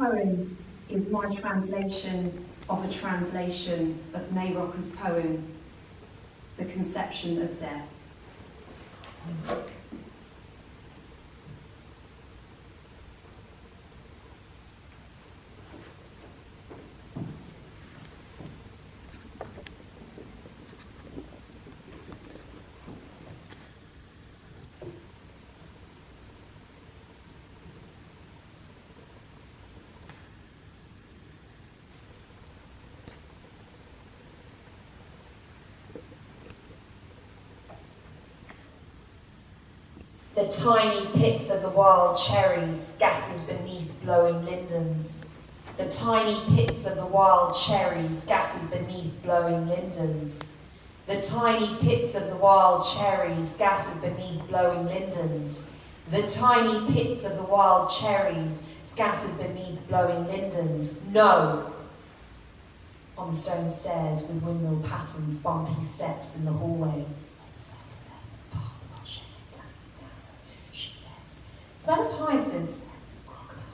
poem is my translation of a translation of Mayröcker's poem, The Conception of Death. The tiny pits of the wild cherries scattered beneath blowing lindens. The tiny pits of the wild cherries scattered beneath blowing lindens. The tiny pits of the wild cherries scattered beneath blowing lindens. The tiny pits of the wild cherries scattered beneath blowing lindens. No! On the stone stairs with windmill patterns, bumpy steps in the hallway. Smell of hyacinths, crocodile.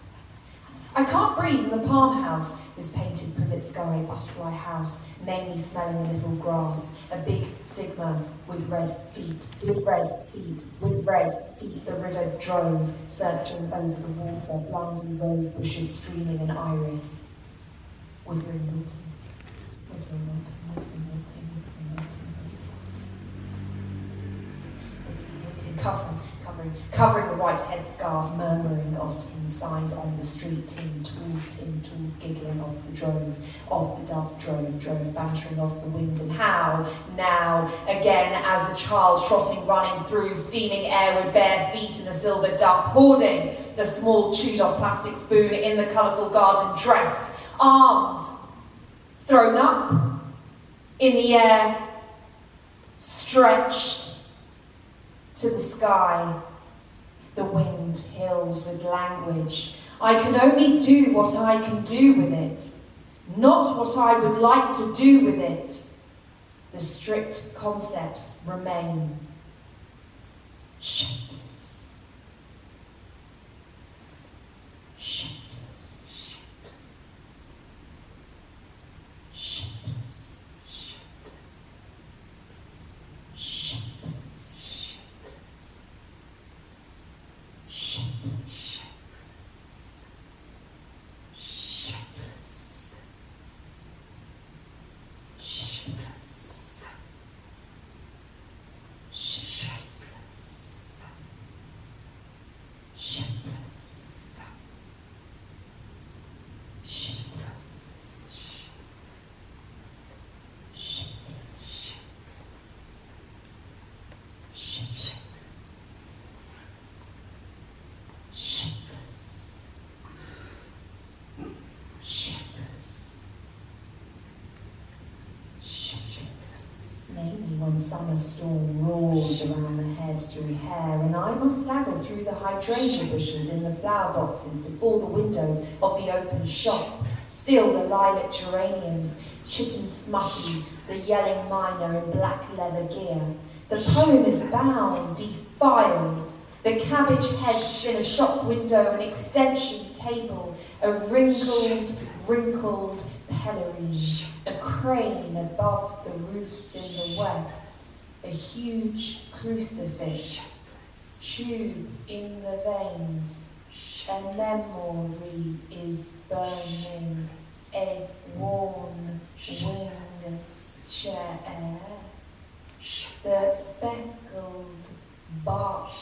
I can't breathe in the palm house, this painted privet sky butterfly house, mainly smelling a little grass, a big stigma with red feet, with red feet, with red feet. The river drove, circling over the water, blindly rose bushes streaming in iris. Withering wilting, withering wilting, withering wilting, withering wilting, withering wilting, covering the white headscarf, murmuring of tin signs on the street, tin tools, giggling of the drove, of the dove drove, bantering of the wind, and how, now, again, as a child trotting, running through steaming air with bare feet in a silver dust, hoarding the small chewed-off plastic spoon in the colourful garden dress, arms thrown up in the air, stretched to the sky. The wind hills with language. I can only do what I can do with it, not what I would like to do with it. The strict concepts remain shapeless. Shapeless. When summer storm roars around the head through hair, and I must stagger through the hydrangea bushes in the flower boxes before the windows of the open shop. Still the lilac geraniums, chit and smutty, the yelling miner in black leather gear. The poem is bound, defiled. The cabbage heads in a shop window, an extension table, a wrinkled pelerine, a crane above the roofs in the west, a huge crucifix, tube in the veins, a memory is burning, a worn wing chair, the speckled bark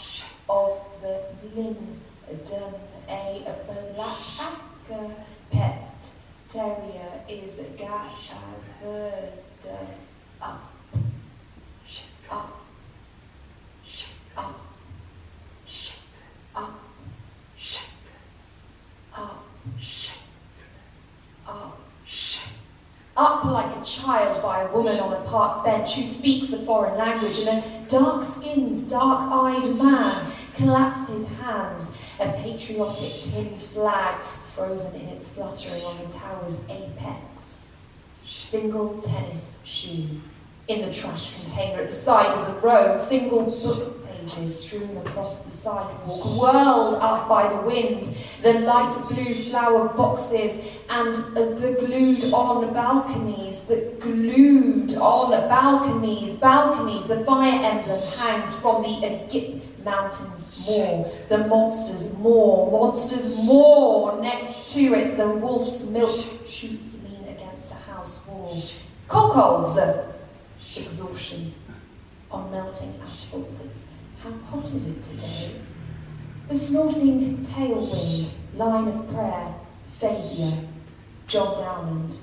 of the linden, a black pet terrier is gathered up, up, up, up, up like a child by a woman on a park bench who speaks a foreign language, and a dark-skinned, dark-eyed man claps his hands, a patriotic tinned flag frozen in its fluttering on the tower's apex. Single tennis shoe in the trash container at the side of the road, single book page packages strewn across the sidewalk, whirled up by the wind, the light blue flower boxes and the glued-on balconies, the fire emblem hangs from the mountains more, the monsters more, next to it the wolf's milk shoots lean against a house wall. Kokos! Exhaustion on melting asphalt pits. How hot is it today? The snorting tailwind, line of prayer, Phasia, John Dowland.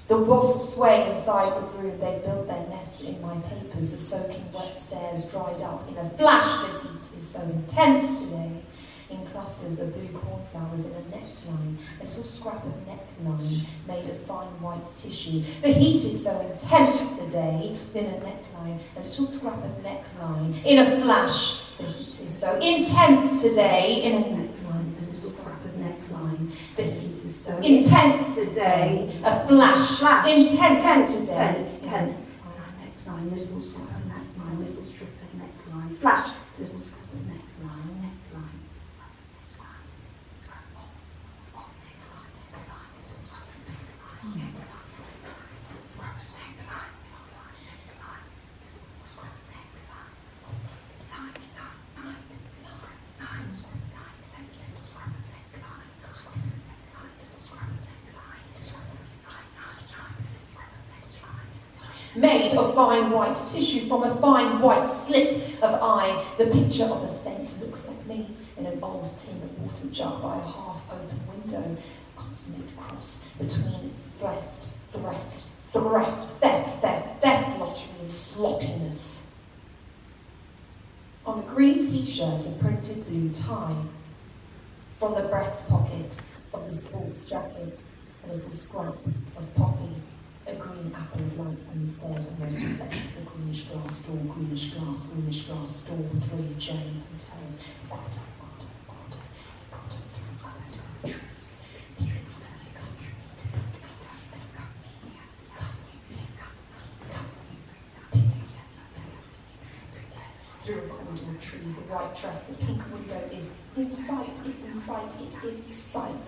The wasps sway inside the room, they built their nest in my papers, the soaking wet stairs dried up in a flash. The heat is so intense today. In clusters, the blue cornflowers in a neckline, a little scrap of neckline made of fine white tissue. The heat is so intense today, in a neckline, a little scrap of neckline, in a flash. The heat is so intense today, in a neckline, a little scrap of neckline. The heat is so intense today, a flash, intense today. Neckline, little scrap of neckline, little strip of neckline, flash, little scrap of neckline. Made of fine white tissue from a fine white slit of eye. The picture of a saint looks like me in an old tin water jug by a half-open window. Consummate cross between theft, lottery and sloppiness. On a green t-shirt, a printed blue tie. From the breast pocket of the sports jacket, a little scrap of poppy. A green apple of light on the stairs, almost reflection of the greenish glass door, greenish glass door, 3J hotels. Quarter, through trees. Through a corridor of trees, the white dress, the pink window is in sight, it's in sight, it is sight.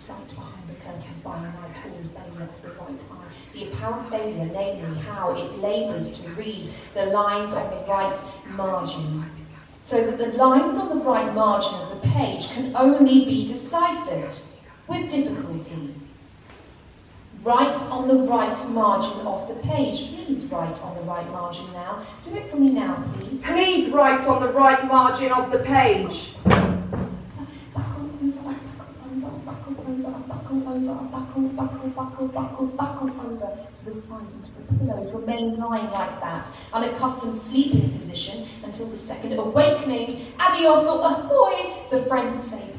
Sight behind the curtains by a night towards failure of the right eye. The apparent failure, namely how it labours to read the lines on the right margin, so that the lines on the right margin of the page can only be deciphered with difficulty. Write on the right margin of the page. Please write on the right margin now. Do it for me now, please. Please write on the right margin of the page. Buckle over to the sides into the pillows. Remain lying like that, unaccustomed sleeping position until the second awakening. Adios or ahoy, the friends say